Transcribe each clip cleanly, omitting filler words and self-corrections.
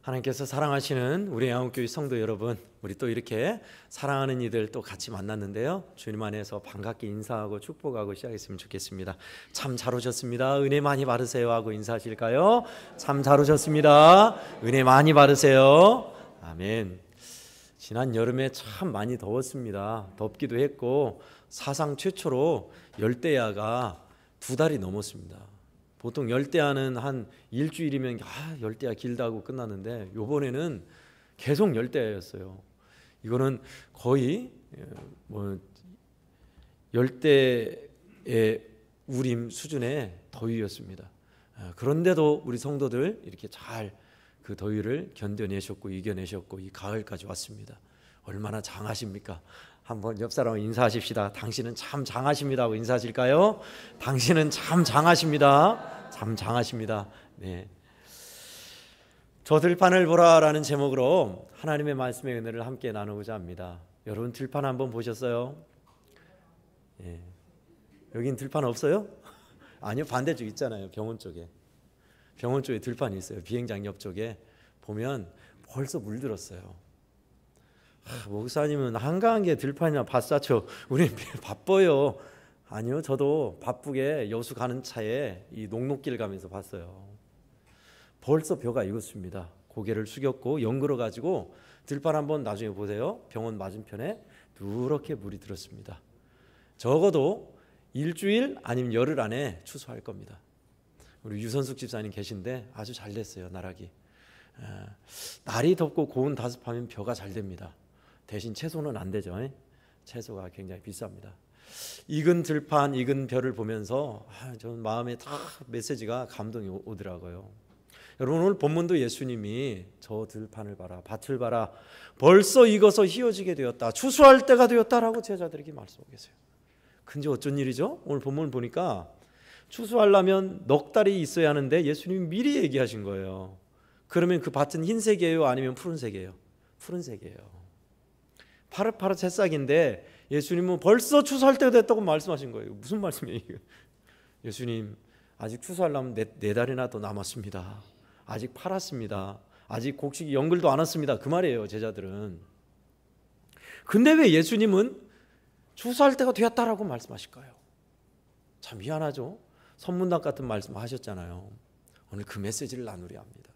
하나님께서 사랑하시는 우리 양육교회 성도 여러분, 우리 또 이렇게 사랑하는 이들 또 같이 만났는데요, 주님 안에서 반갑게 인사하고 축복하고 시작했으면 좋겠습니다. 참 잘 오셨습니다. 은혜 많이 받으세요 하고 인사하실까요? 참 잘 오셨습니다. 은혜 많이 받으세요. 아멘. 지난 여름에 참 많이 더웠습니다. 덥기도 했고 사상 최초로 열대야가 2달이 넘었습니다. 보통 열대야는 한 일주일이면 열대야 길다고 끝났는데 이번에는 계속 열대야였어요. 이거는 거의 열대의 우림 수준의 더위였습니다. 그런데도 우리 성도들 이렇게 잘 그 더위를 견뎌내셨고 이겨내셨고 이 가을까지 왔습니다. 얼마나 장하십니까? 한번 옆 사람과 인사하십시다. 당신은 참 장하십니다 하고 인사하실까요? 당신은 참 장하십니다. 참 장하십니다. 네. 저 들판을 보라라는 제목으로 하나님의 말씀의 은혜를 함께 나누고자 합니다. 여러분 들판 한번 보셨어요? 네. 여긴 들판 없어요? 아니요, 반대쪽 있잖아요. 병원 쪽에. 병원 쪽에 들판이 있어요. 비행장 옆쪽에 보면 벌써 물들었어요. 목사님은 한가한 게 들판이나 밭사쳐. 우리 바빠요. 아니요, 저도 바쁘게 여수 가는 차에 이 녹록길 가면서 봤어요. 벌써 벼가 익었습니다. 고개를 숙였고 연그러 가지고 들판 한번 나중에 보세요. 병원 맞은편에 누렇게 물이 들었습니다. 적어도 일주일 아니면 열흘 안에 추수할 겁니다. 우리 유선숙 집사님 계신데 아주 잘 됐어요. 나락이. 날이 덥고 고온 다습하면 벼가 잘 됩니다. 대신 채소는 안 되죠. 채소가 굉장히 비쌉니다. 익은 들판, 익은 벼를 보면서 저는 마음에 다 메시지가 감동이 오더라고요. 여러분, 오늘 본문도 예수님이 저 들판을 봐라, 밭을 봐라, 벌써 익어서 휘어지게 되었다, 추수할 때가 되었다라고 제자들에게 말씀하고 계세요. 근데 어쩐 일이죠? 오늘 본문을 보니까 추수하려면 넉 달이 있어야 하는데 예수님이 미리 얘기하신 거예요. 그러면 그 밭은 흰색이에요? 아니면 푸른색이에요? 푸른색이에요. 파릇파릇 새싹인데 예수님은 벌써 추수할 때가 됐다고 말씀하신 거예요. 무슨 말씀이에요? 예수님, 아직 추수하려면 네 달이나 더 남았습니다. 아직 팔았습니다. 아직 곡식이 연글도 안 왔습니다. 그 말이에요, 제자들은. 근데 왜 예수님은 추수할 때가 되었다라고 말씀하실까요? 참 미안하죠. 선문답 같은 말씀 하셨잖아요. 오늘 그 메시지를 나누려 합니다.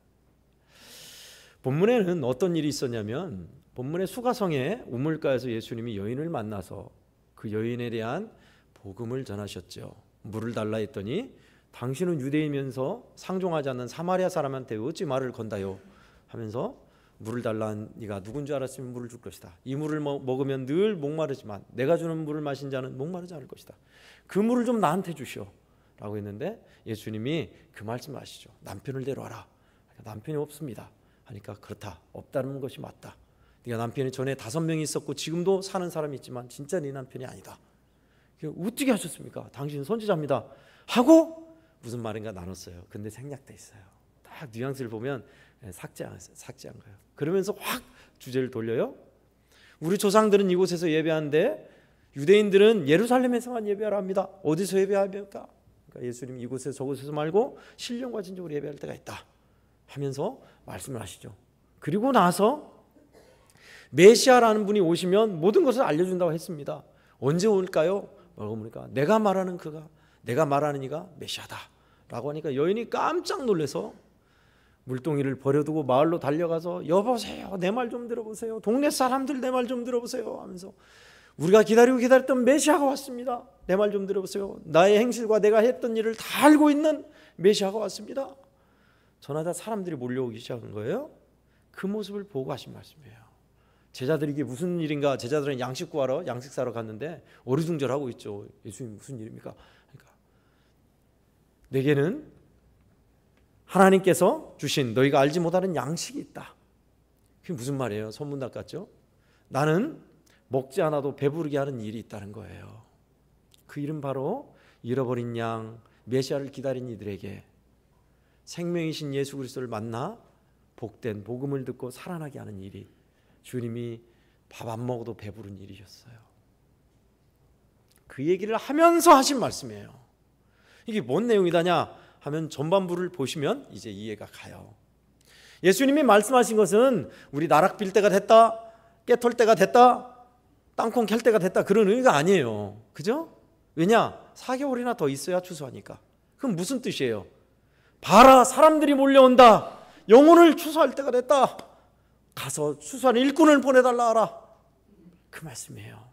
본문에는 어떤 일이 있었냐면, 본문의 수가성의 우물가에서 예수님이 여인을 만나서 그 여인에 대한 복음을 전하셨죠. 물을 달라 했더니 당신은 유대인이면서 상종하지 않는 사마리아 사람한테 어찌 말을 건다요 하면서 물을 달라는 네가 누군 줄 알았으면 물을 줄 것이다. 이 물을 먹으면 늘 목마르지만 내가 주는 물을 마신 자는 목마르지 않을 것이다. 그 물을 좀 나한테 주시오 라고 했는데 예수님이 그 말씀을 하시죠. 남편을 데려와라. 남편이 없습니다 하니까 그렇다, 없다는 것이 맞다. 네가 남편이 전에 5명이 있었고 지금도 사는 사람이 있지만 진짜 네 남편이 아니다. 어떻게 하셨습니까? 당신은 선지자입니다 하고 무슨 말인가 나눴어요. 근데 생략돼 있어요. 딱 뉘앙스를 보면 삭제한 거예요. 그러면서 확 주제를 돌려요. 우리 조상들은 이곳에서 예배하는데 유대인들은 예루살렘에서만 예배하라 합니다. 어디서 예배합니까? 그러니까 예수님이 이곳에서 저곳에서 말고 신령과 진정으로 예배할 때가 있다 하면서 말씀을 하시죠. 그리고 나서 메시아라는 분이 오시면 모든 것을 알려준다고 했습니다. 언제 올까요? 그러니까 내가 말하는 이가 메시아다 라고 하니까 여인이 깜짝 놀라서 물동이를 버려두고 마을로 달려가서 여보세요, 내 말 좀 들어보세요, 동네 사람들 내 말 좀 들어보세요 하면서 우리가 기다리고 기다렸던 메시아가 왔습니다. 내 말 좀 들어보세요. 나의 행실과 내가 했던 일을 다 알고 있는 메시아가 왔습니다. 저마다 사람들이 몰려오기 시작한 거예요. 그 모습을 보고 하신 말씀이에요. 제자들이 이게 무슨 일인가, 제자들은 양식 구하러 양식 사러 갔는데 어리둥절하고 있죠. 예수님 무슨 일입니까? 그러니까 내게는 하나님께서 주신 너희가 알지 못하는 양식이 있다. 그게 무슨 말이에요? 선문답 같죠? 나는 먹지 않아도 배부르게 하는 일이 있다는 거예요. 그 일은 바로 잃어버린 양, 메시아를 기다린 이들에게 생명이신 예수 그리스도를 만나 복된 복음을 듣고 살아나게 하는 일이 주님이 밥 안 먹어도 배부른 일이셨어요. 그 얘기를 하면서 하신 말씀이에요. 이게 뭔 내용이다냐 하면 전반부를 보시면 이제 이해가 가요. 예수님이 말씀하신 것은 우리 나락 빌 때가 됐다, 깨털 때가 됐다, 땅콩 캘 때가 됐다, 그런 의미가 아니에요. 그죠? 왜냐? 4개월이나 더 있어야 추수하니까. 그럼 무슨 뜻이에요? 봐라, 사람들이 몰려온다, 영혼을 추수할 때가 됐다, 가서 추수하는 일꾼을 보내달라 하라, 그 말씀이에요.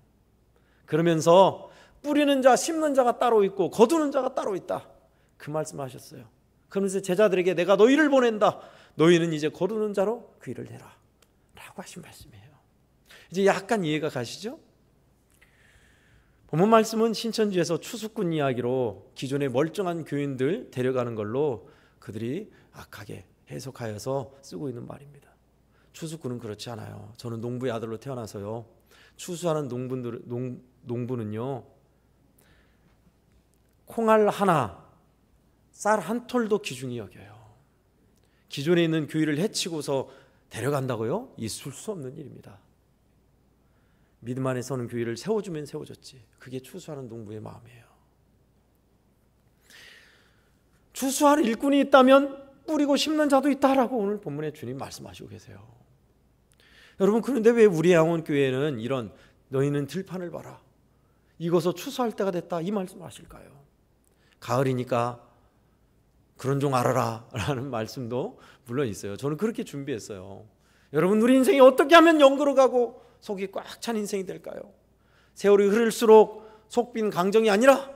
그러면서 뿌리는 자, 심는 자가 따로 있고 거두는 자가 따로 있다, 그 말씀하셨어요. 그러면서 제자들에게 내가 너희를 보낸다, 너희는 이제 거두는 자로 그 일을 해라 라고 하신 말씀이에요. 이제 약간 이해가 가시죠? 본문 말씀은 신천지에서 추수꾼 이야기로 기존의 멀쩡한 교인들 데려가는 걸로 그들이 악하게 해석하여서 쓰고 있는 말입니다. 추수꾼은 그렇지 않아요. 저는 농부의 아들로 태어나서요, 추수하는 농부는요, 콩알 하나, 쌀 한 톨도 귀중히 여겨요. 기존에 있는 교회를 해치고서 데려간다고요? 있을 수 없는 일입니다. 믿음 안에 서는 교회를 세워주면 세워졌지, 그게 추수하는 농부의 마음이에요. 추수할 일꾼이 있다면 뿌리고 심는 자도 있다라고 오늘 본문에 주님 말씀하시고 계세요. 여러분, 그런데 왜 우리 양원교회는 이런 너희는 들판을 봐라, 이것을 추수할 때가 됐다, 이 말씀을 하실까요? 가을이니까 그런 종 알아라 라는 말씀도 물론 있어요. 저는 그렇게 준비했어요. 여러분, 우리 인생이 어떻게 하면 영그러가고 속이 꽉 찬 인생이 될까요? 세월이 흐를수록 속빈 강정이 아니라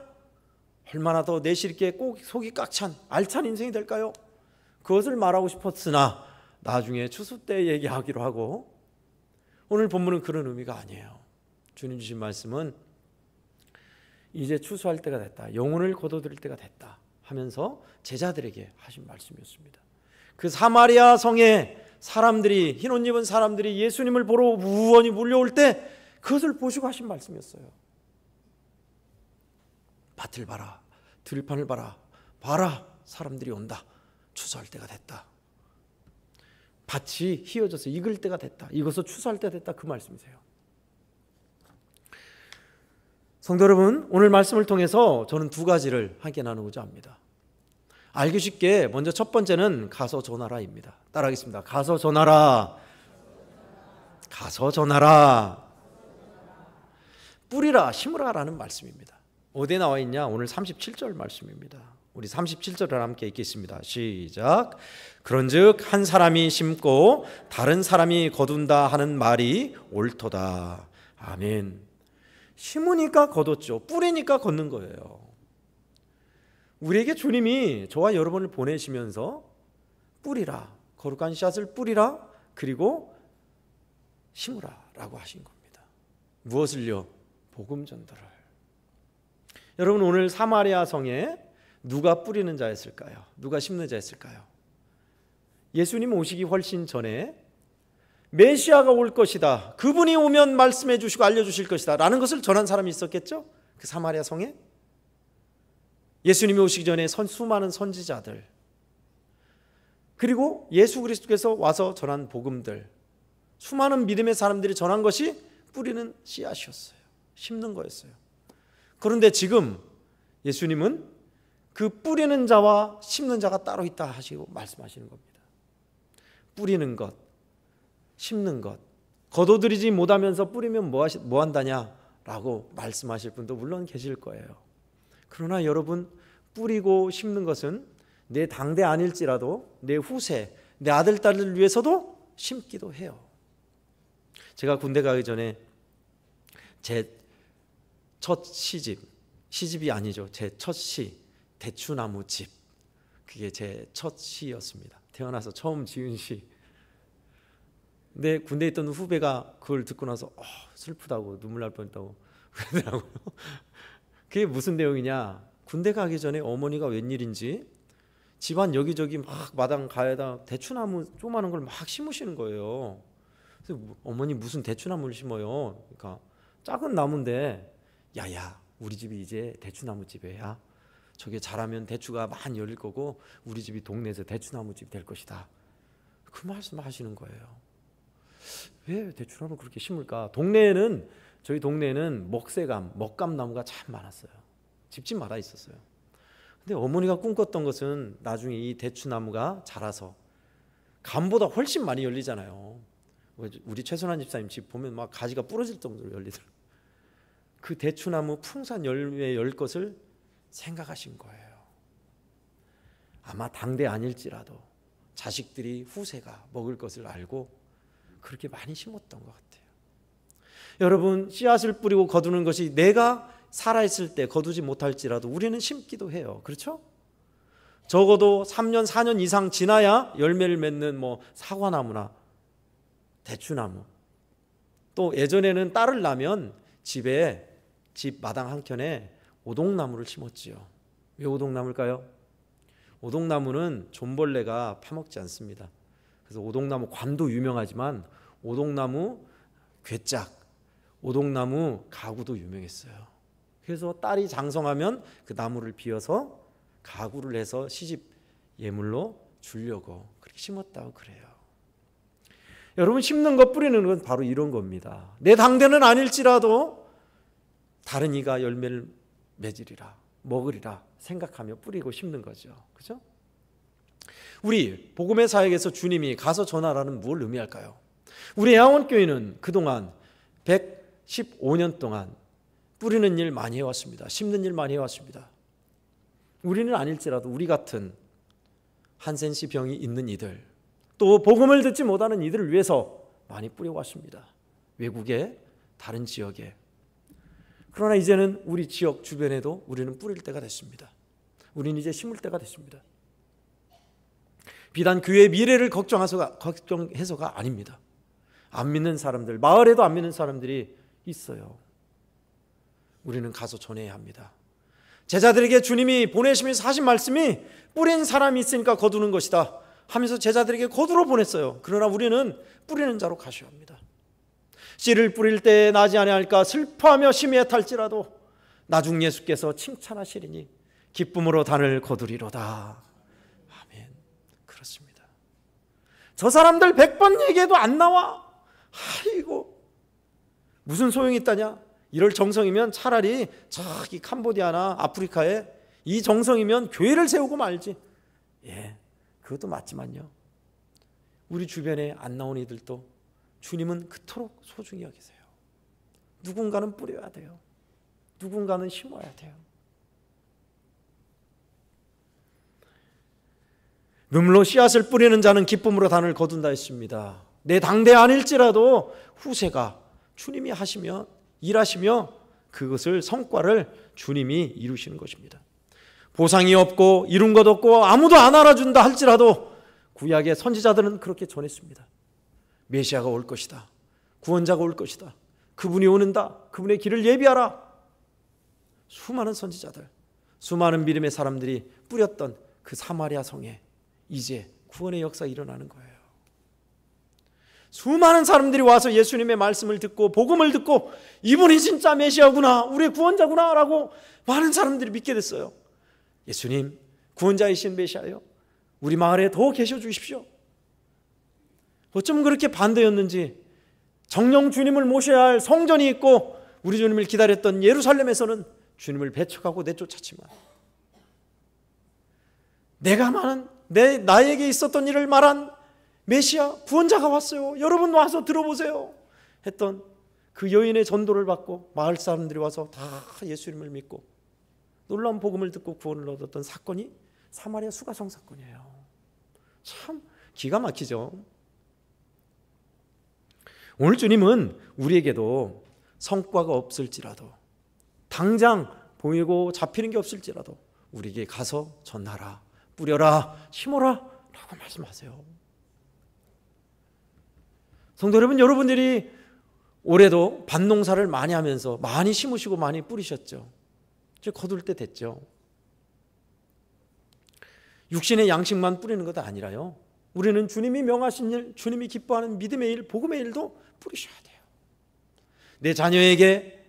얼마나 더 내실 있게 꼭 속이 꽉 찬 알찬 인생이 될까요? 그것을 말하고 싶었으나 나중에 추수 때 얘기하기로 하고, 오늘 본문은 그런 의미가 아니에요. 주님 주신 말씀은 이제 추수할 때가 됐다, 영혼을 거둬들일 때가 됐다 하면서 제자들에게 하신 말씀이었습니다. 그 사마리아 성에 사람들이, 흰 옷 입은 사람들이 예수님을 보러 무언히 몰려올 때 그것을 보시고 하신 말씀이었어요. 밭을 봐라, 들판을 봐라, 봐라, 사람들이 온다, 추수할 때가 됐다, 밭이 휘어져서 익을 때가 됐다, 이것을 추수할 때가 됐다, 그 말씀이세요. 성도 여러분, 오늘 말씀을 통해서 저는 두 가지를 함께 나누고자 합니다. 알기 쉽게 먼저 첫 번째는 가서 전하라입니다. 따라하겠습니다. 가서 전하라. 가서 전하라. 뿌리라, 심으라 라는 말씀입니다. 어디에 나와 있냐? 오늘 37절 말씀입니다. 우리 37절을 함께 읽겠습니다. 시작. 그런즉 한 사람이 심고 다른 사람이 거둔다 하는 말이 옳도다. 아멘. 심으니까 거뒀죠. 뿌리니까 걷는 거예요. 우리에게 주님이 저와 여러분을 보내시면서 뿌리라, 거룩한 씨앗을 뿌리라, 그리고 심으라 라고 하신 겁니다. 무엇을요? 복음 전도를. 여러분, 오늘 사마리아 성에 누가 뿌리는 자였을까요? 누가 심는 자였을까요? 예수님 오시기 훨씬 전에 메시아가 올 것이다, 그분이 오면 말씀해 주시고 알려주실 것이다 라는 것을 전한 사람이 있었겠죠? 그 사마리아 성에 예수님이 오시기 전에 수많은 선지자들, 그리고 예수 그리스도께서 와서 전한 복음들, 수많은 믿음의 사람들이 전한 것이 뿌리는 씨앗이었어요. 심는 거였어요. 그런데 지금 예수님은 그 뿌리는 자와 심는 자가 따로 있다 하시고 말씀하시는 겁니다. 뿌리는 것, 심는 것, 거둬들이지 못하면서 뿌리면 뭐 한다냐라고 말씀하실 분도 물론 계실 거예요. 그러나 여러분, 뿌리고 심는 것은 내 당대 아닐지라도 내 후세, 내 아들, 딸을 위해서도 심기도 해요. 제가 군대 가기 전에 제 첫 시집이 아니죠. 제 첫 시, 대추나무 집, 그게 제 첫 시였습니다. 태어나서 처음 지은 시. 근데 군대에 있던 후배가 그걸 듣고 나서 슬프다고, 눈물 날 뻔했다고 그러더라고요. 그게 무슨 내용이냐? 군대 가기 전에 어머니가 웬일인지 집안 여기저기 막 마당 가에다 대추나무 조그마한 걸 막 심으시는 거예요. 그래서 어머니 무슨 대추나무를 심어요? 그러니까 작은 나무인데, 야야, 우리 집이 이제 대추나무 집이야. 저게 자라면 대추가 많이 열릴 거고 우리 집이 동네에서 대추나무 집 될 것이다. 그 말씀 하시는 거예요. 왜 대추나무 그렇게 심을까? 저희 동네에는 먹감나무가 참 많았어요. 집집마다 있었어요. 근데 어머니가 꿈꿨던 것은 나중에 이 대추나무가 자라서 감보다 훨씬 많이 열리잖아요. 우리 최선한 집사님 집 보면 막 가지가 부러질 정도로 열리더라고요. 그 대추나무 풍산 열매 열 것을 생각하신 거예요. 아마 당대 아닐지라도 자식들이 후세가 먹을 것을 알고 그렇게 많이 심었던 것 같아요. 여러분, 씨앗을 뿌리고 거두는 것이 내가 살아있을 때 거두지 못할지라도 우리는 심기도 해요. 그렇죠? 적어도 3년 4년 이상 지나야 열매를 맺는 사과나무나 대추나무, 또 예전에는 딸을 낳으면 집 마당 한켠에 오동나무를 심었지요. 왜 오동나무일까요? 오동나무는 존벌레가 파먹지 않습니다. 그래서 오동나무 관도 유명하지만 오동나무 괴짝, 오동나무 가구도 유명했어요. 그래서 딸이 장성하면 그 나무를 비워서 가구를 해서 시집 예물로 주려고 그렇게 심었다고 그래요. 여러분, 심는 것 뿌리는 건 바로 이런 겁니다. 내 당대는 아닐지라도 다른 이가 열매를 맺으리라, 먹으리라 생각하며 뿌리고 심는 거죠. 그죠? 우리 복음의 사역에서 주님이 가서 전하라는 무엇을 의미할까요? 우리 애화원교회는 그동안 115년 동안 뿌리는 일 많이 해왔습니다. 심는 일 많이 해왔습니다. 우리는 아닐지라도 우리 같은 한센시 병이 있는 이들, 또 복음을 듣지 못하는 이들을 위해서 많이 뿌려왔습니다. 외국에, 다른 지역에. 그러나 이제는 우리 지역 주변에도 우리는 뿌릴 때가 됐습니다. 우리는 이제 심을 때가 됐습니다. 비단 교회의 미래를 걱정해서가 아닙니다. 안 믿는 사람들, 마을에도 안 믿는 사람들이 있어요. 우리는 가서 전해야 합니다. 제자들에게 주님이 보내시면서 하신 말씀이 뿌린 사람이 있으니까 거두는 것이다 하면서 제자들에게 거두러 보냈어요. 그러나 우리는 뿌리는 자로 가셔야 합니다. 씨를 뿌릴 때 나지 아니할까 슬퍼하며 심히 애탈지라도 나중 예수께서 칭찬하시리니 기쁨으로 단을 거두리로다. 아멘. 그렇습니다. 저 사람들 100번 얘기해도 안 나와. 아이고, 무슨 소용이 있다냐? 이럴 정성이면 차라리 저기 캄보디아나 아프리카에 이 정성이면 교회를 세우고 말지. 예, 그것도 맞지만요, 우리 주변에 안 나온 이들도 주님은 그토록 소중히 여기세요. 누군가는 뿌려야 돼요. 누군가는 심어야 돼요. 눈물로 씨앗을 뿌리는 자는 기쁨으로 단을 거둔다 했습니다. 내 당대 아닐지라도 후세가 주님이 하시면 일하시며 그것을 성과를 주님이 이루시는 것입니다. 보상이 없고 이룬 것 없고 아무도 안 알아준다 할지라도 구약의 선지자들은 그렇게 전했습니다. 메시아가 올 것이다. 구원자가 올 것이다. 그분이 오는다. 그분의 길을 예비하라. 수많은 선지자들, 수많은 믿음의 사람들이 뿌렸던 그 사마리아 성에 이제 구원의 역사가 일어나는 거예요. 수많은 사람들이 와서 예수님의 말씀을 듣고 복음을 듣고 이분이 진짜 메시아구나, 우리의 구원자구나 라고 많은 사람들이 믿게 됐어요. 예수님, 구원자이신 메시아요, 우리 마을에 더 계셔 주십시오. 어쩜 그렇게 반대였는지 정령 주님을 모셔야 할 성전이 있고 우리 주님을 기다렸던 예루살렘에서는 주님을 배척하고 내쫓았지만 나에게 있었던 일을 말한 메시아 구원자가 왔어요. 여러분 와서 들어보세요 했던 그 여인의 전도를 받고 마을 사람들이 와서 다 예수님을 믿고 놀라운 복음을 듣고 구원을 얻었던 사건이 사마리아 수가성 사건이에요. 참 기가 막히죠. 오늘 주님은 우리에게도 성과가 없을지라도, 당장 보이고 잡히는 게 없을지라도 우리에게 가서 전하라, 뿌려라, 심어라 라고 말씀하세요. 성도 여러분, 여러분들이 올해도 밭농사를 많이 하면서 많이 심으시고 많이 뿌리셨죠. 이제 거둘 때 됐죠. 육신의 양식만 뿌리는 것도 아니라요, 우리는 주님이 명하신 일, 주님이 기뻐하는 믿음의 일, 복음의 일도 뿌리셔야 돼요. 내 자녀에게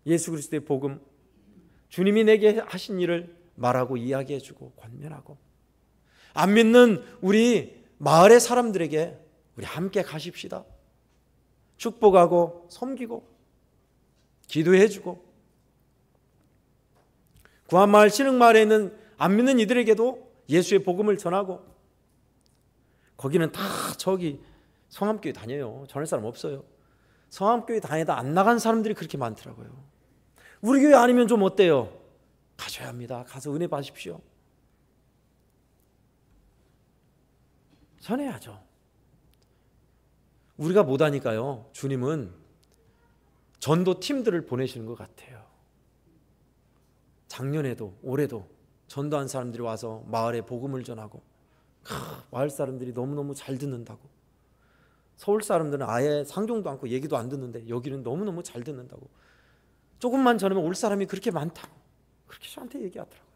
예수 그리스도의 복음, 주님이 내게 하신 일을 말하고 이야기해주고 권면하고, 안 믿는 우리 마을의 사람들에게 우리 함께 가십시다. 축복하고 섬기고 기도해주고, 구한마을 신흥마을에 있는 안 믿는 이들에게도 예수의 복음을 전하고, 거기는 다 저기 성함교회 다녀요. 전할 사람 없어요. 성함교회 다니다 안 나간 사람들이 그렇게 많더라고요. 우리 교회 아니면 좀 어때요? 가셔야 합니다. 가서 은혜 받으십시오. 전해야죠. 우리가 못하니까요, 주님은 전도 팀들을 보내시는 것 같아요. 작년에도 올해도 전도한 사람들이 와서 마을에 복음을 전하고, 마을 사람들이 너무너무 잘 듣는다고. 서울 사람들은 아예 상종도 않고 얘기도 안 듣는데 여기는 너무너무 잘 듣는다고. 조금만 전하면 올 사람이 그렇게 많다고 그렇게 저한테 얘기하더라고요.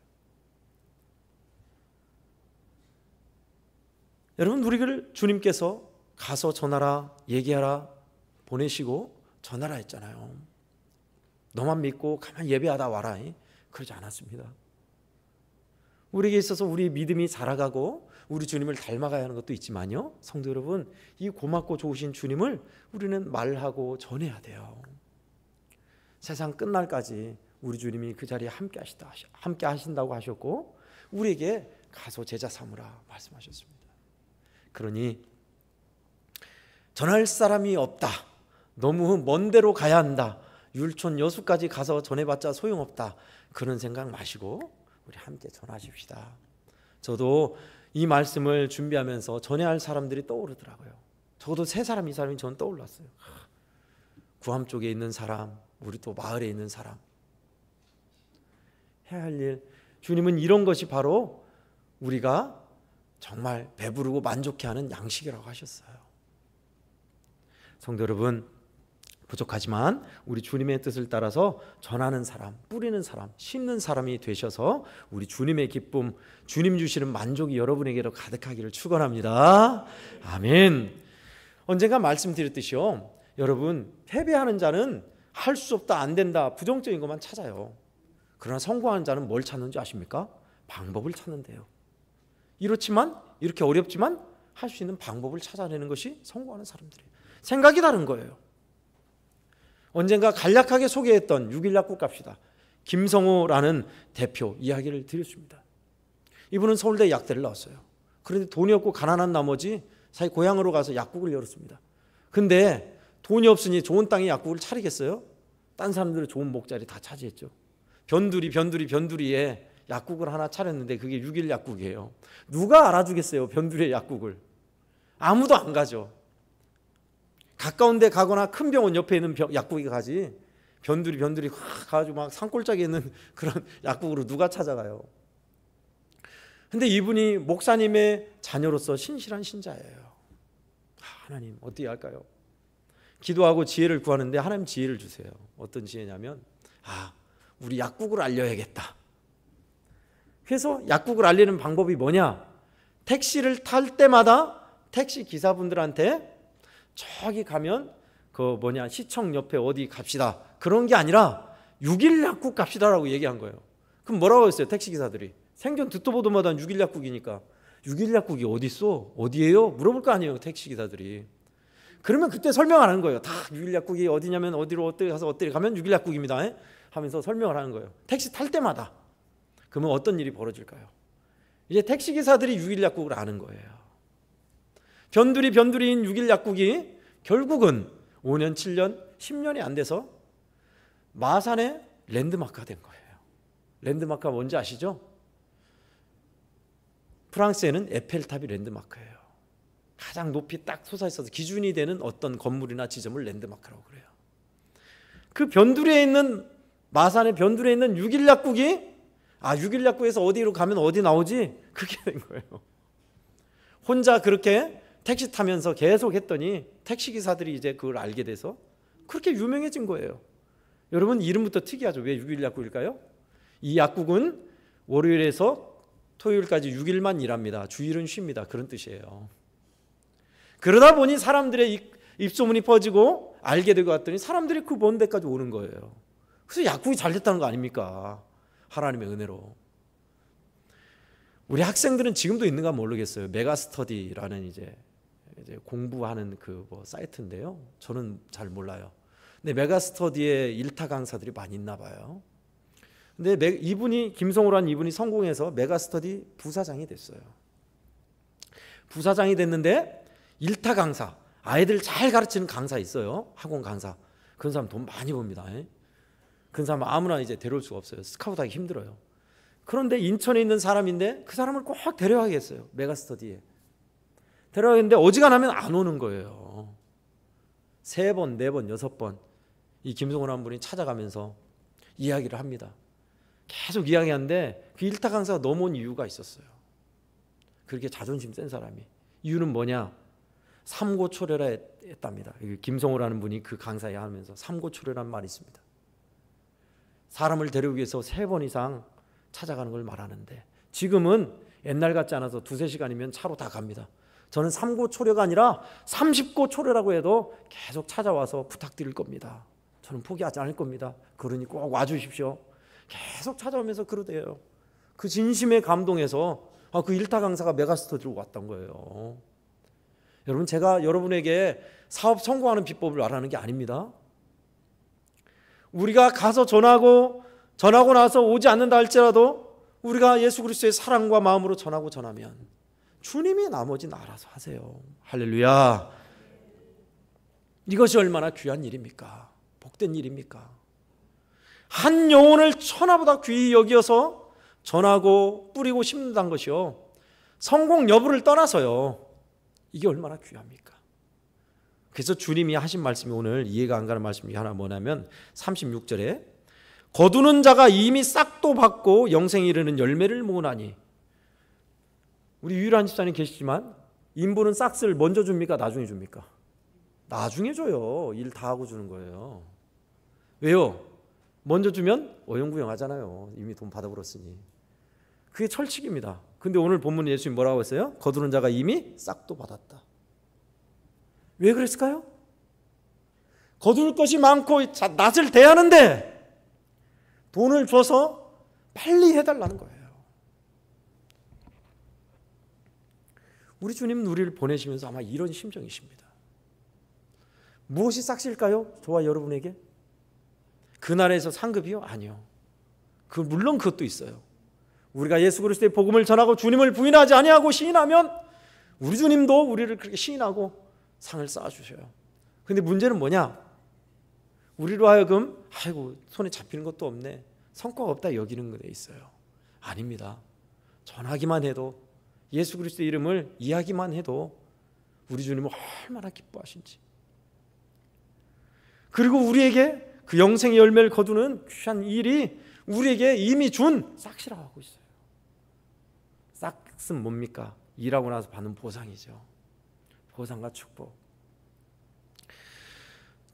여러분, 우리를 주님께서 가서 전하라, 얘기하라 보내시고 전하라 했잖아요. 너만 믿고 가만히 예배하다 와라, 그러지 않았습니다. 우리에게 있어서 우리 믿음이 자라가고 우리 주님을 닮아가야 하는 것도 있지만요, 성도 여러분, 이 고맙고 좋으신 주님을 우리는 말하고 전해야 돼요. 세상 끝날까지 우리 주님이 그 자리에 함께 하신다고 하셨고 우리에게 가서 제자 삼으라 말씀하셨습니다. 그러니 전할 사람이 없다, 너무 먼 데로 가야 한다, 율촌 여수까지 가서 전해봤자 소용없다, 그런 생각 마시고 우리 함께 전하십시다. 저도 이 말씀을 준비하면서 전해야 할 사람들이 떠오르더라고요. 적어도 세 사람, 이 사람이 저는 떠올랐어요. 구암 쪽에 있는 사람, 우리 또 마을에 있는 사람. 해야 할 일, 주님은 이런 것이 바로 우리가 정말 배부르고 만족해하는 양식이라고 하셨어요. 성도 여러분, 부족하지만 우리 주님의 뜻을 따라서 전하는 사람, 뿌리는 사람, 심는 사람이 되셔서 우리 주님의 기쁨, 주님 주시는 만족이 여러분에게로 가득하기를 축원합니다. 아멘. 언젠가 말씀드렸듯이요, 여러분, 패배하는 자는 할 수 없다, 안 된다, 부정적인 것만 찾아요. 그러나 성공하는 자는 뭘 찾는지 아십니까? 방법을 찾는데요. 이렇지만, 이렇게 어렵지만 할 수 있는 방법을 찾아내는 것이 성공하는 사람들이에요. 생각이 다른 거예요. 언젠가 간략하게 소개했던 6일 약국 갑시다, 김성호라는 대표 이야기를 드렸습니다. 이분은 서울대 약대를 나왔어요. 그런데 돈이 없고 가난한 나머지 자기 고향으로 가서 약국을 열었습니다. 근데 돈이 없으니 좋은 땅에 약국을 차리겠어요? 딴 사람들은 좋은 목자리 다 차지했죠. 변두리에 약국을 하나 차렸는데 그게 6일 약국이에요. 누가 알아주겠어요, 변두리의 약국을? 아무도 안 가죠. 가까운 데 가거나 큰 병원 옆에 있는 약국에 가지, 변두리 가가지고 막 산골짜기에 있는 그런 약국으로 누가 찾아가요? 근데 이분이 목사님의 자녀로서 신실한 신자예요. 하나님, 어떻게 할까요? 기도하고 지혜를 구하는데 하나님 지혜를 주세요. 어떤 지혜냐면, 우리 약국을 알려야겠다. 그래서 약국을 알리는 방법이 뭐냐? 택시를 탈 때마다 택시 기사분들한테 저기 가면 시청 옆에 어디 갑시다, 그런 게 아니라 6일 약국 갑시다라고 얘기한 거예요. 그럼 뭐라고 했어요, 택시기사들이? 생전 듣도 보도 못한 6일 약국이니까 6일 약국이 어디 있어? 어디예요? 물어볼 거 아니에요, 택시기사들이. 그러면 그때 설명 안 하는 거예요. 다 6일 약국이 어디냐면 어디로 어떻게 가서 어떻게 가면 6일 약국입니다 하면서 설명을 하는 거예요. 택시 탈 때마다. 그러면 어떤 일이 벌어질까요? 이제 택시기사들이 6일 약국을 아는 거예요. 변두리인 6일 약국이 결국은 5년, 7년, 10년이 안 돼서 마산의 랜드마크가 된 거예요. 랜드마크가 뭔지 아시죠? 프랑스에는 에펠탑이 랜드마크예요. 가장 높이 딱 솟아있어서 기준이 되는 어떤 건물이나 지점을 랜드마크라고 그래요. 그 변두리에 있는, 마산의 변두리에 있는 6일 약국이 6일 약국에서 어디로 가면 어디 나오지? 그렇게 된 거예요. 혼자 그렇게 택시 타면서 계속 했더니 택시기사들이 이제 그걸 알게 돼서 그렇게 유명해진 거예요. 여러분, 이름부터 특이하죠. 왜 6일 약국일까요? 이 약국은 월요일에서 토요일까지 6일만 일합니다. 주일은 쉽니다. 그런 뜻이에요. 그러다 보니 사람들의 입소문이 퍼지고 알게 되고 왔더니 사람들이 그 먼 데까지 오는 거예요. 그래서 약국이 잘 됐다는 거 아닙니까? 하나님의 은혜로. 우리 학생들은 지금도 있는가 모르겠어요. 메가스터디라는 이제 공부하는 사이트인데요. 저는 잘 몰라요. 근데 메가스터디에 일타 강사들이 많이 있나 봐요. 근데 김성호라는 이분이 성공해서 메가스터디 부사장이 됐어요. 부사장이 됐는데 일타 강사, 아이들 잘 가르치는 강사 있어요. 학원 강사. 그런 사람 돈 많이 법니다. 그런 사람 아무나 이제 데려올 수가 없어요. 스카우트하기 힘들어요. 그런데 인천에 있는 사람인데 그 사람을 꼭 데려가겠어요. 메가스터디에 데려가겠는데 어지간하면 안 오는 거예요. 3번, 4번, 6번 이 김성훈 한 분이 찾아가면서 이야기를 합니다. 계속 이야기하는데 그 일타 강사가 넘어온 이유가 있었어요. 그렇게 자존심 센 사람이. 이유는 뭐냐? 삼고초려라 했답니다. 김성호라는 분이 그 강사에 하면서 삼고초려라는 말이 있습니다. 사람을 데려오기 위해서 3번 이상 찾아가는 걸 말하는데 지금은 옛날 같지 않아서 2-3시간이면 차로 다 갑니다. 저는 3고초려가 아니라 30고초려라고 해도 계속 찾아와서 부탁드릴 겁니다. 저는 포기하지 않을 겁니다. 그러니 꼭 와주십시오. 계속 찾아오면서 그러대요. 그 진심에 감동해서 그 일타 강사가 메가스터디로 왔던 거예요. 여러분, 제가 여러분에게 사업 성공하는 비법을 말하는 게 아닙니다. 우리가 가서 전하고 나서 오지 않는다 할지라도 우리가 예수 그리스도의 사랑과 마음으로 전하면 주님이 나머지는 알아서 하세요. 할렐루야. 이것이 얼마나 귀한 일입니까? 복된 일입니까? 한 영혼을 천하보다 귀히 여기어서 전하고 뿌리고 심는다는 것이요, 성공 여부를 떠나서요, 이게 얼마나 귀합니까? 그래서 주님이 하신 말씀이 오늘 이해가 안 가는 말씀이 하나 뭐냐면 36절에 거두는 자가 이미 싹도 받고 영생에 이르는 열매를 모으나니. 우리 유일한 집사님 계시지만 인부는 싹스를 먼저 줍니까? 나중에 줍니까? 나중에 줘요. 일 다 하고 주는 거예요. 왜요? 먼저 주면 어영부영 하잖아요. 이미 돈 받아버렸으니. 그게 철칙입니다. 근데 오늘 본문 예수님 뭐라고 했어요? 거두는 자가 이미 싹도 받았다. 왜 그랬을까요? 거둘 것이 많고 낯을 대하는데 돈을 줘서 빨리 해달라는 거예요. 우리 주님은 우리를 보내시면서 아마 이런 심정이십니다. 무엇이 싹실까요? 저와 여러분에게? 그날에서 상급이요? 아니요. 물론 그것도 있어요. 우리가 예수 그리스도의 복음을 전하고 주님을 부인하지 아니하고 시인하면 우리 주님도 우리를 그렇게 시인하고 상을 쌓아주셔요. 근데 문제는 뭐냐? 우리로 하여금 아이고 손에 잡히는 것도 없네, 성과가 없다 여기는 것에 있어요. 아닙니다. 전하기만 해도, 예수 그리스도의 이름을 이야기만 해도 우리 주님은 얼마나 기뻐하신지, 그리고 우리에게 그 영생의 열매를 거두는 귀한 일이 우리에게 이미 준 싹이라고 하고 있어요. 싹은 뭡니까? 일하고 나서 받는 보상이죠. 보상과 축복.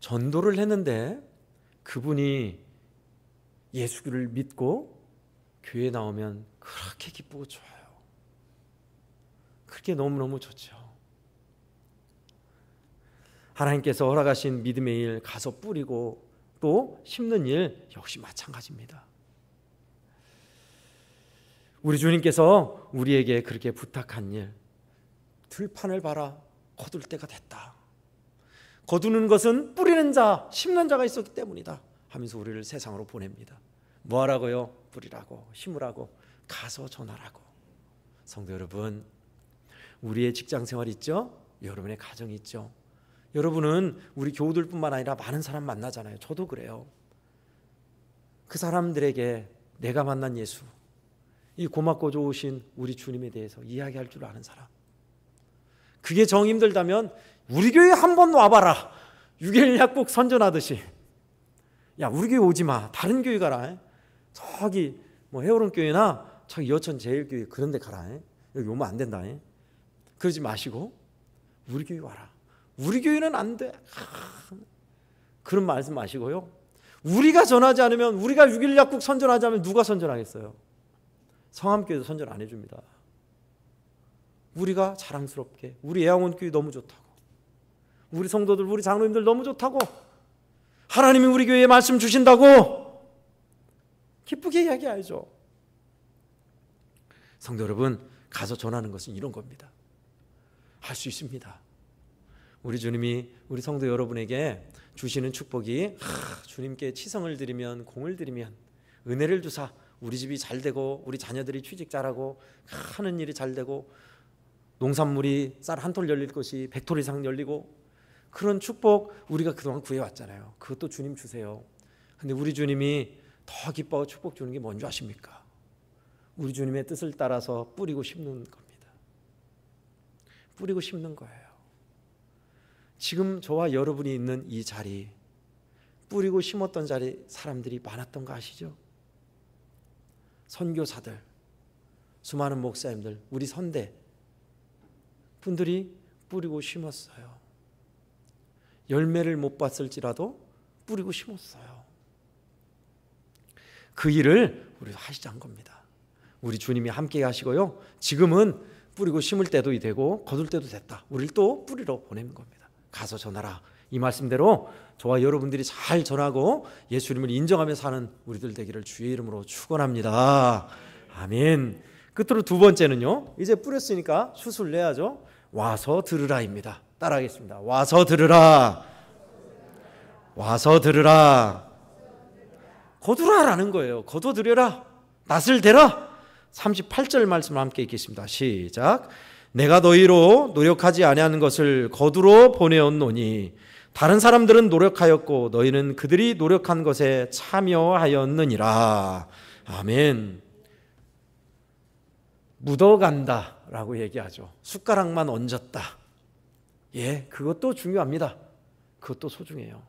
전도를 했는데 그분이 예수를 믿고 교회에 나오면 그렇게 기쁘고 좋아요. 그렇게 너무너무 좋죠. 하나님께서 허락하신 믿음의 일 가서 뿌리고 또 심는 일 역시 마찬가지입니다. 우리 주님께서 우리에게 그렇게 부탁한 일, 들판을 봐라, 거둘 때가 됐다. 거두는 것은 뿌리는 자, 심는 자가 있었기 때문이다 하면서 우리를 세상으로 보냅니다. 뭐 하라고요? 뿌리라고, 심으라고, 가서 전하라고. 성도 여러분, 우리의 직장 생활 있죠? 여러분의 가정이 있죠? 여러분은 우리 교우들뿐만 아니라 많은 사람 만나잖아요. 저도 그래요. 그 사람들에게 내가 만난 예수, 이 고맙고 좋으신 우리 주님에 대해서 이야기할 줄 아는 사람, 그게 정 힘들다면 우리 교회 한번 와봐라. 6일 약국 선전하듯이, 야 우리 교회 오지 마, 다른 교회 가라. 저기 뭐 해오름 교회나 저기 여천 제일교회 그런 데 가라. 여기 오면 안 된다. 그러지 마시고 우리 교회 와라. 우리 교회는 안 돼. 그런 말씀 마시고요, 우리가 전하지 않으면, 우리가 6일 약국 선전하지 않으면 누가 선전하겠어요? 성함교회도 선전 안 해줍니다. 우리가 자랑스럽게 우리 애양원 교회 너무 좋다고, 우리 성도들, 우리 장로님들 너무 좋다고, 하나님이 우리 교회에 말씀 주신다고 기쁘게 이야기해야죠. 성도 여러분, 가서 전하는 것은 이런 겁니다. 할 수 있습니다. 우리 주님이 우리 성도 여러분에게 주시는 축복이, 주님께 치성을 드리면, 공을 드리면, 은혜를 주사 우리 집이 잘 되고 우리 자녀들이 취직 잘하고 하는 일이 잘 되고 농산물이 쌀 한 톨 열릴 것이 100톨 이상 열리고, 그런 축복 우리가 그동안 구해왔잖아요. 그것도 주님 주세요. 근데 우리 주님이 더 기뻐하고 축복 주는 게 뭔지 아십니까? 우리 주님의 뜻을 따라서 뿌리고 심는 겁니다. 뿌리고 심는 거예요. 지금 저와 여러분이 있는 이 자리, 뿌리고 심었던 자리 사람들이 많았던 거 아시죠? 선교사들, 수많은 목사님들, 우리 선대 분들이 뿌리고 심었어요. 열매를 못 봤을지라도 뿌리고 심었어요. 그 일을 우리도 하시자는 겁니다. 우리 주님이 함께 하시고요, 지금은 뿌리고 심을 때도 되고 거둘 때도 됐다. 우리를 또 뿌리러 보내는 겁니다. 가서 전하라. 이 말씀대로 저와 여러분들이 잘 전하고 예수님을 인정하며 사는 우리들 되기를 주의 이름으로 축원합니다. 아멘. 끝으로 두 번째는요, 이제 뿌렸으니까 슛을 내야죠. 와서 들으라입니다. 따라하겠습니다. 와서 들으라. 와서 들으라. 거두라라는 거예요. 거둬들여라. 낯을 대라. 38절 말씀을 함께 읽겠습니다. 시작. 내가 너희로 노력하지 아니하는 것을 거두러 보내었노니 다른 사람들은 노력하였고 너희는 그들이 노력한 것에 참여하였느니라. 아멘. 묻어간다라고 얘기하죠. 숟가락만 얹었다. 예, 그것도 중요합니다. 그것도 소중해요.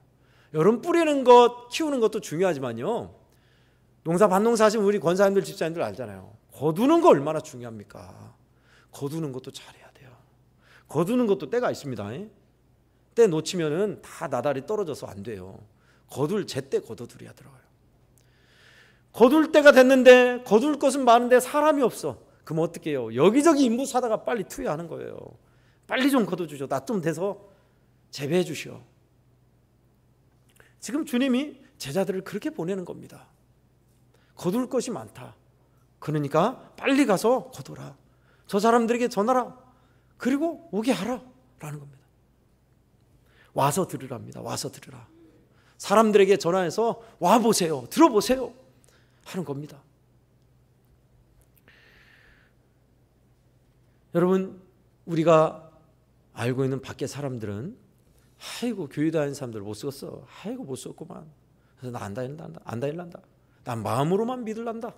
여러분, 뿌리는 것, 키우는 것도 중요하지만요, 농사 밭농사 하시는 우리 권사님들, 집사님들 알잖아요. 거두는 거 얼마나 중요합니까? 거두는 것도 잘해야 돼요. 거두는 것도 때가 있습니다. 때 놓치면은 다 나달이 떨어져서 안 돼요. 거둘 제때 거둬들여야 들어가요. 거둘 때가 됐는데 거둘 것은 많은데 사람이 없어. 그럼 어떻게 해요? 여기저기 인부 사다가 빨리 투여하는 거예요. 빨리 좀 거둬주죠. 나 좀 돼서 재배해 주시오. 지금 주님이 제자들을 그렇게 보내는 겁니다. 거둘 것이 많다. 그러니까 빨리 가서 거둬라. 저 사람들에게 전하라. 그리고 오게 하라 라는 겁니다. 와서 들으랍니다. 와서 들으라. 사람들에게 전화해서 와보세요. 들어보세요 하는 겁니다. 여러분, 우리가 알고 있는 밖에 사람들은 아이고, 교회 다니는 사람들 못 썼어. 아이고, 못 썼구만. 그래서 나 안 다닐란다. 안 다닐란다. 난 마음으로만 믿을란다.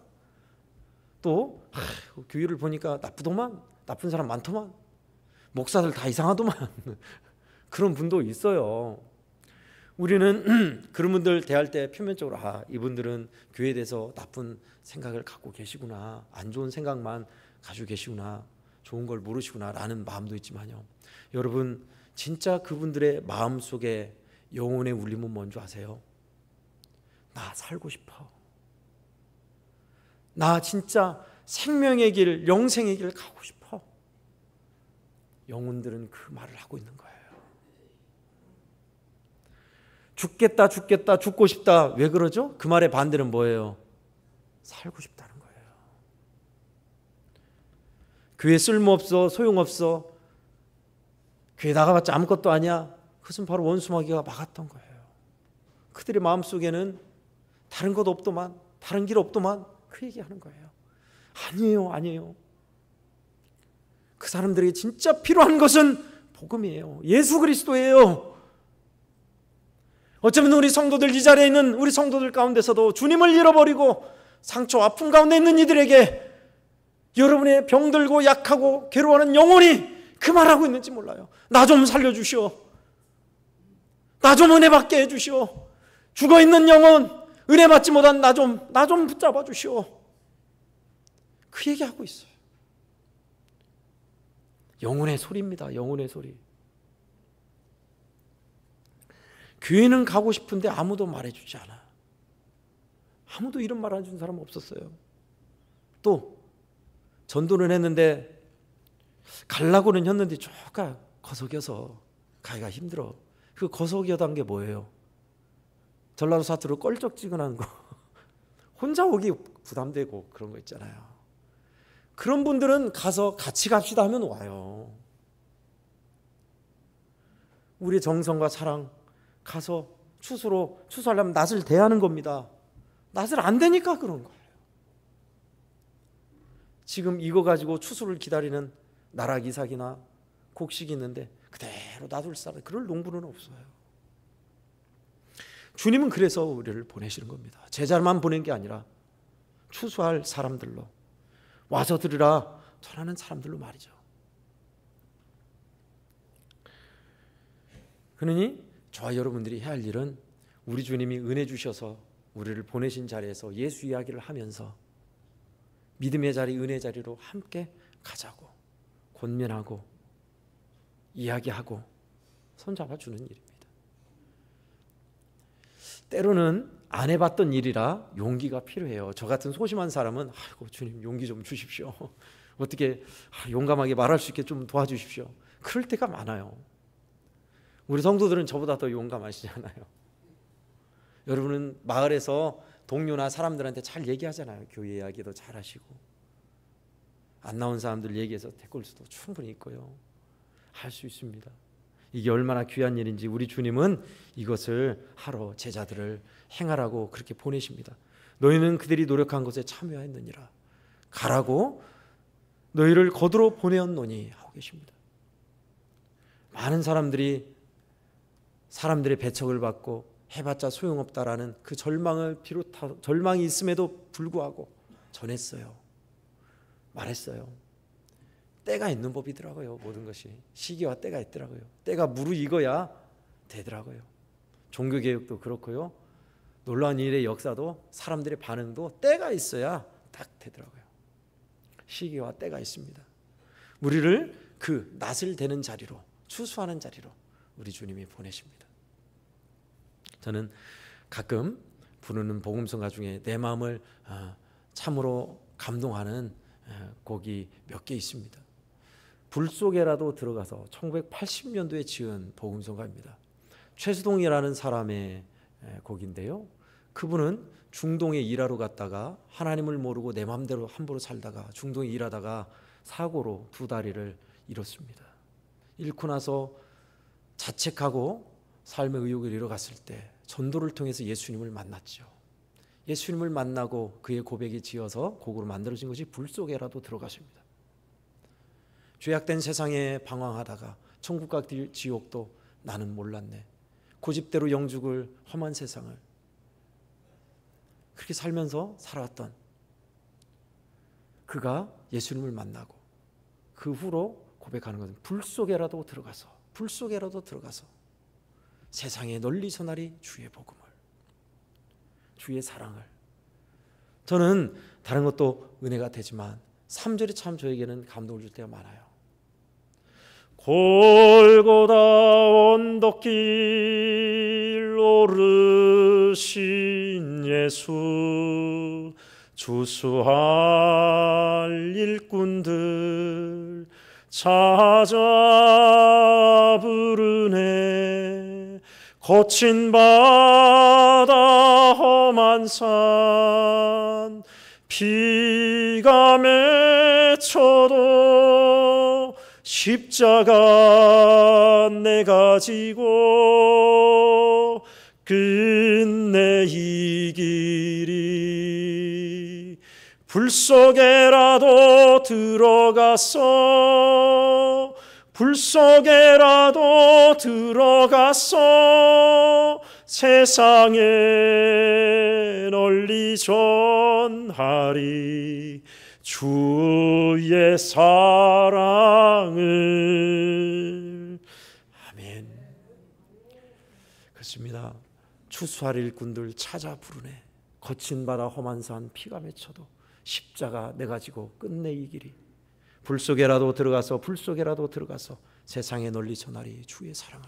또 아이고, 교회를 보니까 나쁘더만. 나쁜 사람 많더만. 목사들 다 이상하더만. 그런 분도 있어요. 우리는 그런 분들 대할 때 표면적으로 이분들은 교회에 대해서 나쁜 생각을 갖고 계시구나. 안 좋은 생각만 가지고 계시구나. 좋은 걸 모르시구나 라는 마음도 있지만요, 여러분, 진짜 그분들의 마음속에 영혼의 울림은 뭔지 아세요? 나 살고 싶어. 나 진짜 생명의 길, 영생의 길 가고 싶어. 영혼들은 그 말을 하고 있는 거예요. 죽겠다, 죽겠다, 죽고 싶다. 왜 그러죠? 그 말의 반대는 뭐예요? 살고 싶다는 거예요. 교회 쓸모없어, 소용없어, 교회 나가봤자 아무것도 아니야. 그것은 바로 원수마귀가 막았던 거예요. 그들의 마음속에는 다른 것 없더만, 다른 길 없더만, 그 얘기하는 거예요. 아니에요, 아니에요. 그 사람들에게 진짜 필요한 것은 복음이에요. 예수 그리스도예요. 어쩌면 우리 성도들, 이 자리에 있는 우리 성도들 가운데서도 주님을 잃어버리고 상처, 아픔 가운데 있는 이들에게 여러분의 병들고 약하고 괴로워하는 영혼이 그 말하고 있는지 몰라요. 나 좀 살려주시오. 나 좀 은혜 받게 해주시오. 죽어있는 영혼, 은혜 받지 못한 나 좀 붙잡아 주시오. 그 얘기하고 있어요. 영혼의 소리입니다. 영혼의 소리. 교회는 가고 싶은데 아무도 말해주지 않아. 아무도 이런 말 안 해준 사람 없었어요. 또 전도는 했는데 가려고는 했는데 조금 거석여서 가기가 힘들어. 그 거석여단 게 뭐예요? 전라도 사투로 껄쩍지근한 거. 혼자 오기 부담되고 그런 거 있잖아요. 그런 분들은 가서 같이 갑시다 하면 와요. 우리의 정성과 사랑 가서 추수하려면 낯을 대하는 겁니다. 낯을 안 대니까 그런 거예요. 지금 이거 가지고 추수를 기다리는 나락이 사기나 곡식이 있는데 그대로 놔둘 사람, 그럴 농부는 없어요. 주님은 그래서 우리를 보내시는 겁니다. 제자만 보낸 게 아니라 추수할 사람들로, 와서 들으라 전하는 사람들로 말이죠. 그러니 저와 여러분들이 해야 할 일은 우리 주님이 은혜 주셔서 우리를 보내신 자리에서 예수 이야기를 하면서 믿음의 자리, 은혜 자리로 함께 가자고 권면하고 이야기하고 손잡아주는 일입니다. 때로는 안 해봤던 일이라 용기가 필요해요. 저 같은 소심한 사람은 아이고 주님 용기 좀 주십시오. 어떻게 용감하게 말할 수 있게 좀 도와주십시오. 그럴 때가 많아요. 우리 성도들은 저보다 더 용감하시잖아요. 여러분은 마을에서 동료나 사람들한테 잘 얘기하잖아요. 교회 이야기도 잘 하시고, 안 나온 사람들 얘기해서 데리고 수도 충분히 있고요. 할 수 있습니다. 이게 얼마나 귀한 일인지 우리 주님은 이것을 하러 제자들을 행하라고 그렇게 보내십니다. 너희는 그들이 노력한 것에 참여했느니라. 가라고 너희를 거두러 보내었노니 하고 계십니다. 많은 사람들이 사람들의 배척을 받고 해봤자 소용없다라는 그 절망이 있음에도 불구하고 전했어요. 말했어요. 때가 있는 법이더라고요. 모든 것이 시기와 때가 있더라고요. 때가 무르익어야 되더라고요. 종교개혁도 그렇고요. 놀라운 일의 역사도 사람들의 반응도 때가 있어야 딱 되더라고요. 시기와 때가 있습니다. 우리를 그 낯을 대는 자리로, 추수하는 자리로 우리 주님이 보내십니다. 저는 가끔 부르는 복음성가 중에 내 마음을 참으로 감동하는 곡이 몇 개 있습니다. 불 속에라도 들어가서 1980년도에 지은 복음성가입니다. 최수동이라는 사람의 곡인데요. 그분은 중동에 일하러 갔다가 하나님을 모르고 내 마음대로 함부로 살다가 중동에 일하다가 사고로 두 다리를 잃었습니다. 잃고 나서 자책하고 삶의 의욕을 잃어갔을 때 전도를 통해서 예수님을 만났죠. 예수님을 만나고 그의 고백이 지어서 곡으로 만들어진 것이 불 속에라도 들어가십니다. 죄악된 세상에 방황하다가 천국과 지옥도 나는 몰랐네. 고집대로 영죽을 험한 세상을 그렇게 살면서 살아왔던 그가 예수님을 만나고 그 후로 고백하는 것은 불 속에라도 들어가서 세상에 널리 전하리 주의 복음을, 주의 사랑을. 저는 다른 것도 은혜가 되지만 3절이 참 저에게는 감동을 줄 때가 많아요. 골고다 언덕길 오르신 예수, 주수할 일꾼들 찾아 부르네. 거친 바다 험한 산 비가 맺혀도 십자가 내가 지고 끝내 이 길이 불 속에라도 들어가서 세상에 널리 전하리 주의 사랑을. 아멘. 그렇습니다. 추수할 일꾼들 찾아 부르네. 거친 바다 험한 산 피가 맺혀도 십자가 내가 지고 끝내 이 길이 불 속에라도 들어가서 세상에 널리 전하리 주의 사랑을.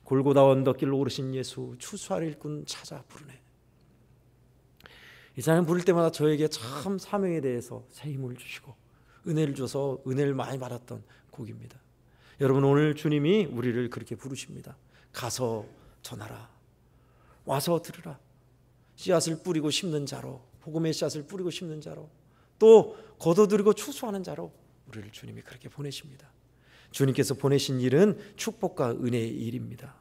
골고다 언덕길로 오르신 예수, 추수할 일꾼 찾아 부르네. 이 찬양 부를 때마다 저에게 참 사명에 대해서 새 힘을 주시고 은혜를 줘서 은혜를 많이 받았던 곡입니다. 여러분, 오늘 주님이 우리를 그렇게 부르십니다. 가서 전하라, 와서 들으라. 씨앗을 뿌리고 심는 자로, 복음의 씨앗을 뿌리고 심는 자로, 또 거둬들이고 추수하는 자로 우리를 주님이 그렇게 보내십니다. 주님께서 보내신 일은 축복과 은혜의 일입니다.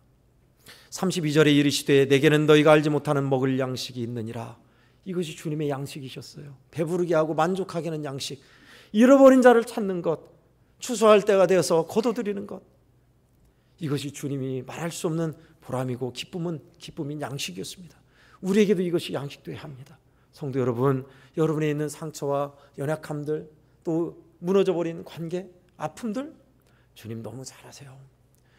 32절에 이르시되 내게는 너희가 알지 못하는 먹을 양식이 있느니라. 이것이 주님의 양식이셨어요. 배부르게 하고 만족하게 하는 양식, 잃어버린 자를 찾는 것, 추수할 때가 되어서 거둬들이는 것, 이것이 주님이 말할 수 없는 보람이고 기쁨인 양식이었습니다. 우리에게도 이것이 양식되어야 합니다. 성도 여러분, 여러분에 있는 상처와 연약함들, 또 무너져버린 관계, 아픔들, 주님 너무 잘 아세요.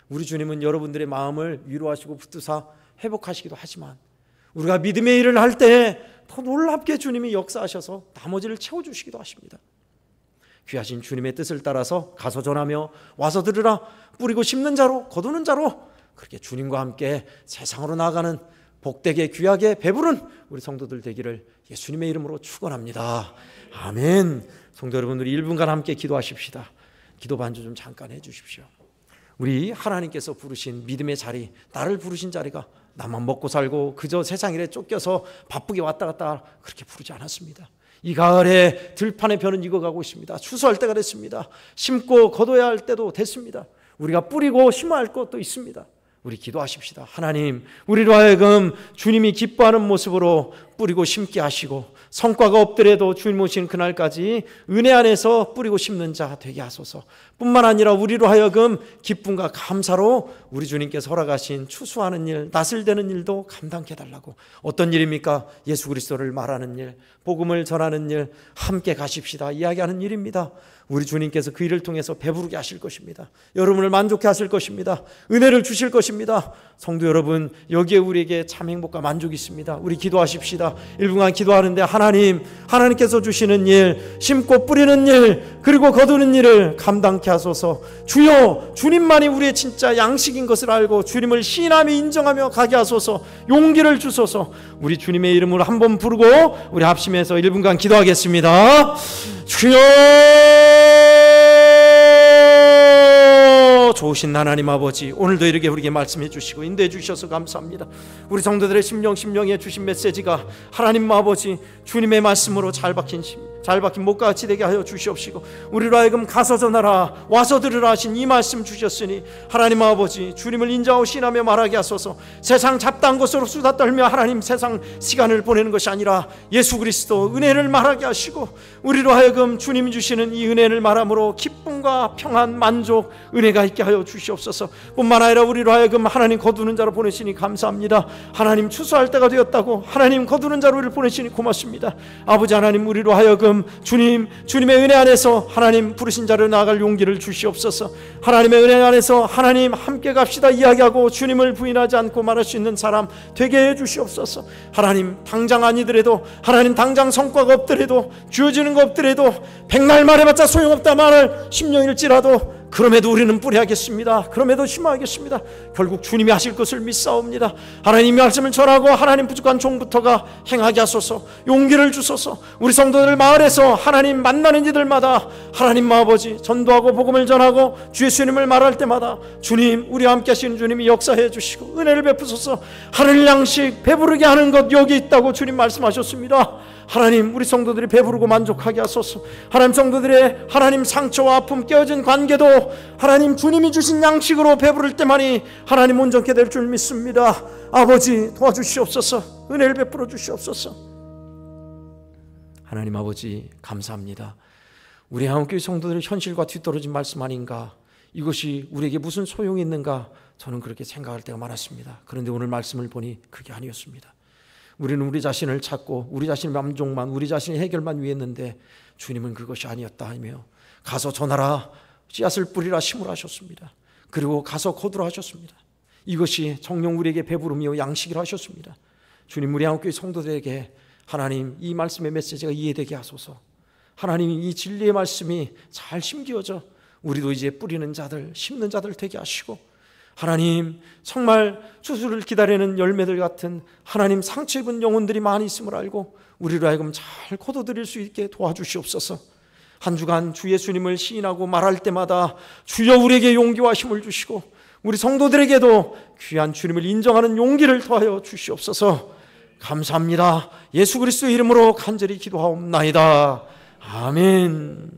우리 주님은 여러분들의 마음을 위로하시고 붙드사 회복하시기도 하지만 우리가 믿음의 일을 할 때 더 놀랍게 주님이 역사하셔서 나머지를 채워주시기도 하십니다. 귀하신 주님의 뜻을 따라서 가서 전하며 와서 들으라, 뿌리고 심는 자로 거두는 자로, 그렇게 주님과 함께 세상으로 나아가는 복되게 귀하게 배부른 우리 성도들 되기를 예수님의 이름으로 축원합니다. 아멘. 성도 여러분, 우리 1분간 함께 기도하십시다. 기도 반주 좀 잠깐 해주십시오. 우리 하나님께서 부르신 믿음의 자리, 나를 부르신 자리가 나만 먹고 살고 그저 세상 일에 쫓겨서 바쁘게 왔다 갔다 그렇게 부르지 않았습니다. 이 가을에 들판의 벼는 익어가고 있습니다. 추수할 때가 됐습니다. 심고 거둬야 할 때도 됐습니다. 우리가 뿌리고 심어야 할 것도 있습니다. 우리 기도하십시다. 하나님, 우리로 하여금 주님이 기뻐하는 모습으로 뿌리고 심게 하시고 성과가 없더라도 주님 오신 그날까지 은혜 안에서 뿌리고 심는 자 되게 하소서. 뿐만 아니라 우리로 하여금 기쁨과 감사로 우리 주님께서 허락하신 추수하는 일, 낫을 대는 일도 감당케 해달라고. 어떤 일입니까? 예수 그리스도를 말하는 일, 복음을 전하는 일, 함께 가십시다 이야기하는 일입니다. 우리 주님께서 그 일을 통해서 배부르게 하실 것입니다. 여러분을 만족해 하실 것입니다. 은혜를 주실 것입니다. 성도 여러분, 여기에 우리에게 참 행복과 만족이 있습니다. 우리 기도하십시다. 1분간 기도하는데 하나님께서 주시는 일, 심고 뿌리는 일, 그리고 거두는 일을 감당케 하소서. 주여, 주님만이 우리의 진짜 양식인 것을 알고 주님을 시인하며 인정하며 가게 하소서. 용기를 주소서. 우리 주님의 이름으로 한번 부르고 우리 합심해서 1분간 기도하겠습니다. 주여, 좋으신 하나님 아버지, 오늘도 이렇게 우리에게 말씀해 주시고 인도해 주셔서 감사합니다. 우리 성도들의 심령에 주신 메시지가 하나님 아버지 주님의 말씀으로 잘 박힌 목과 같이 되게 하여 주시옵시고, 우리로 하여금 가서 전하라 와서 들으라 하신 이 말씀 주셨으니 하나님 아버지 주님을 인정하고 신하며 말하게 하소서. 세상 잡다한 것으로 수다 떨며 하나님 세상 시간을 보내는 것이 아니라 예수 그리스도 은혜를 말하게 하시고, 우리로 하여금 주님이 주시는 이 은혜를 말함으로 기쁨과 평안, 만족, 은혜가 있게 하여 주시옵소서. 뿐만 아니라 우리로 하여금 하나님 거두는 자로 보내시니 감사합니다. 하나님 추수할 때가 되었다고 하나님 거두는 자로 우리를 보내시니 고맙습니다. 아버지 하나님, 우리로 하여금 주님의 은혜 안에서 하나님 부르신 자로 나아갈 용기를 주시옵소서. 하나님의 은혜 안에서 하나님 함께 갑시다 이야기하고 주님을 부인하지 않고 말할 수 있는 사람 되게 해 주시옵소서. 하나님 당장 아니더라도, 하나님 당장 성과가 없더라도, 주어지는 거 없더라도, 백날 말해봤자 소용없다 말을 10년일지라도 그럼에도 우리는 뿌리하겠습니다. 그럼에도 심어하겠습니다. 결국 주님이 하실 것을 믿사옵니다. 하나님 말씀을 전하고 하나님 부족한 종부터가 행하게 하소서. 용기를 주소서. 우리 성도들 마을에서 하나님 만나는 이들마다 하나님 아버지 전도하고 복음을 전하고 주 예수님을 말할 때마다 주님, 우리와 함께 하시는 주님이 역사해 주시고 은혜를 베푸소서. 하늘 양식 배부르게 하는 것 여기 있다고 주님 말씀하셨습니다. 하나님, 우리 성도들이 배부르고 만족하게 하소서. 하나님, 성도들의 하나님 상처와 아픔, 깨어진 관계도 하나님 주님이 주신 양식으로 배부를 때만이 하나님 온전케 될 줄 믿습니다. 아버지 도와주시옵소서. 은혜를 베풀어 주시옵소서. 하나님 아버지 감사합니다. 우리 한국교회 성도들의 현실과 뒤떨어진 말씀 아닌가, 이것이 우리에게 무슨 소용이 있는가, 저는 그렇게 생각할 때가 많았습니다. 그런데 오늘 말씀을 보니 그게 아니었습니다. 우리는 우리 자신을 찾고 우리 자신의 만족만, 우리 자신의 해결만 위했는데 주님은 그것이 아니었다 하며 가서 전하라, 씨앗을 뿌리라, 심으라 하셨습니다. 그리고 가서 거두라 하셨습니다. 이것이 정녕 우리에게 배부름이요 양식이라 하셨습니다. 주님, 우리 한국교회 성도들에게 하나님 이 말씀의 메시지가 이해되게 하소서. 하나님 이 진리의 말씀이 잘 심기어져 우리도 이제 뿌리는 자들, 심는 자들 되게 하시고, 하나님 정말 추수를 기다리는 열매들 같은 하나님 상처 입은 영혼들이 많이 있음을 알고 우리로 하여금 잘 거둬들일 수 있게 도와주시옵소서. 한 주간 주 예수님을 시인하고 말할 때마다 주여 우리에게 용기와 힘을 주시고 우리 성도들에게도 귀한 주님을 인정하는 용기를 더하여 주시옵소서. 감사합니다. 예수 그리스도 이름으로 간절히 기도하옵나이다. 아멘.